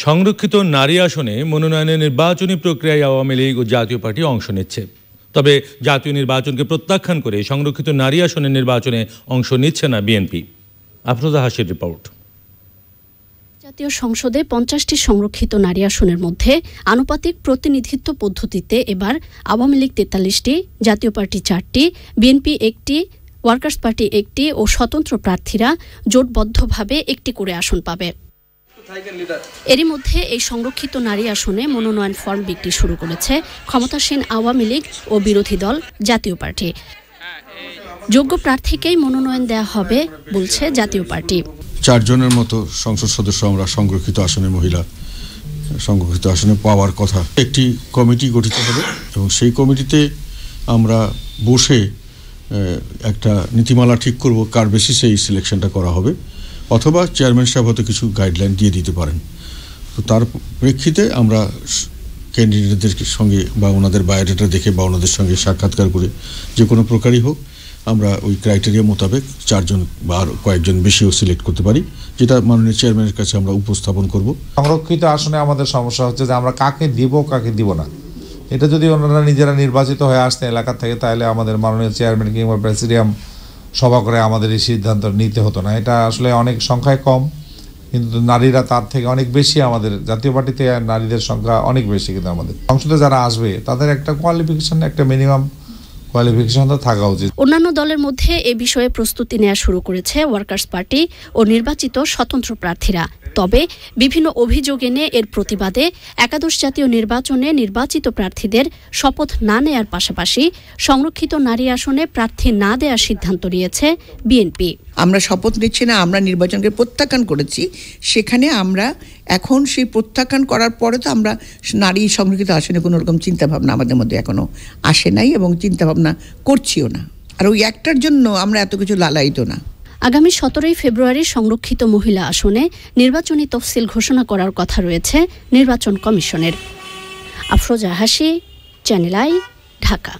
সংরক্ষিত নারী আসনে মনোনয়নের নির্বাচনী প্রক্রিয়ায় আওয়ামী লীগ ও জাতীয় পার্টি অংশ নিচ্ছে। তবে জাতীয় নির্বাচনকে প্রত্যাখ্যান করে সংরক্ষিত নারী আসনের নির্বাচনে অংশ নিচ্ছে না বিএনপি। আফরোজা হাসির রিপোর্ট। জাতীয় সংসদে 50টি সংরক্ষিত নারী আসনের মধ্যে আনুপাতিক প্রতিনিধিত্ব পদ্ধতিতে এবার আওয়ামী লীগ 43টি, জাতীয় পার্টি 4টি, বিএনপি 1টি, ওয়ার্কার্স পার্টি 1টি ও স্বতন্ত্র প্রার্থীরা জোটবদ্ধভাবে 1টি করে আসন পাবে। এরই মধ্যে এই সংরক্ষিত নারী আসনে মনোনয়ন ফর্ম বিক্রি শুরু করেছে ক্ষমতাসীন আওয়ামী লীগ ও বিরোধী দল জাতীয় পার্টি। যোগ্য প্রার্থীকেই মনোনয়ন দেয়া হবে বলছে জাতীয় পার্টি। 4 জনের মতো সংসদ সদস্য আমরা সংরক্ষিত আসনে মহিলা সংরক্ষিত আসনে পাওয়ার কথা। একটি কমিটি গঠিত হবে এবং সেই কমিটিতে আমরা বসে একটা নীতিমালা ঠিক করব কার বেসিসে এই সিলেকশনটা করা হবে, অথবা চেয়ারম্যান সাহেব হয়তো কিছু গাইডলাইন দিয়ে দিতে পারেন। তো তার প্রেক্ষিতে আমরা ক্যান্ডিডেটদের সঙ্গে বা ওনাদের বায়োডাটা দেখে বা ওনাদের সঙ্গে সাক্ষাৎকার করে যে কোনো প্রকারই হোক আমরা ওই ক্রাইটেরিয়া মোতাবেক 4 জন বা আর কয়েকজন বেশিও সিলেক্ট করতে পারি, যেটা মাননীয় চেয়ারম্যানের কাছে আমরা উপস্থাপন করব। সংরক্ষিত আসনে আমাদের সমস্যা হচ্ছে যে আমরা কাকে দিব কাকে দিব না। এটা যদি ওনারা নিজেরা নির্বাচিত হয়ে আসতেন এলাকা থেকে, তাহলে আমাদের মাননীয় চেয়ারম্যান কিংবা প্রেসিডিয়াম সভা করে আমাদের এই সিদ্ধান্ত নিতে হতো না। এটা আসলে অনেক সংখ্যায় কম, কিন্তু নারীরা তার থেকে অনেক বেশি। আমাদের জাতীয় পার্টিতে নারীদের সংখ্যা অনেক বেশি, কিন্তু আমাদের সংসদে যারা আসবে তাদের একটা কোয়ালিফিকেশন, একটা মিনিমাম কোয়ালিফিকেশন তো থাকা উচিত। অন্যান্য দলের মধ্যে এ বিষয়ে প্রস্তুতি নেওয়া শুরু করেছে ওয়ার্কার্স পার্টি ও নির্বাচিত স্বতন্ত্র প্রার্থীরা। তবে বিভিন্ন অভিযোগ এনে এর প্রতিবাদে একাদশ জাতীয় নির্বাচনে নির্বাচিত প্রার্থীদের শপথ না নেয়ার পাশাপাশি সংরক্ষিত নারী আসনে প্রার্থী না দেওয়ার সিদ্ধান্ত নিয়েছে বিএনপি। আমরা শপথ নিচ্ছি না, আমরা নির্বাচনকে প্রত্যাখ্যান করেছি। সেখানে আমরা এখন সেই প্রত্যাখ্যান করার পরে তো আমরা নারী সংরক্ষিত আসনে কোনো রকম চিন্তাভাবনা আমাদের মধ্যে এখনো আসে নাই এবং চিন্তাভাবনা করছিও না। আর ওই একটার জন্য আমরা এত কিছু লালায়িত না। আগামী 17ই ফেব্রুয়ারি সংরক্ষিত মহিলা আসনে নির্বাচনী তফসিল ঘোষণা করার কথা রয়েছে নির্বাচন কমিশনের। আফরোজা হাসি, চ্যানেল আই, ঢাকা।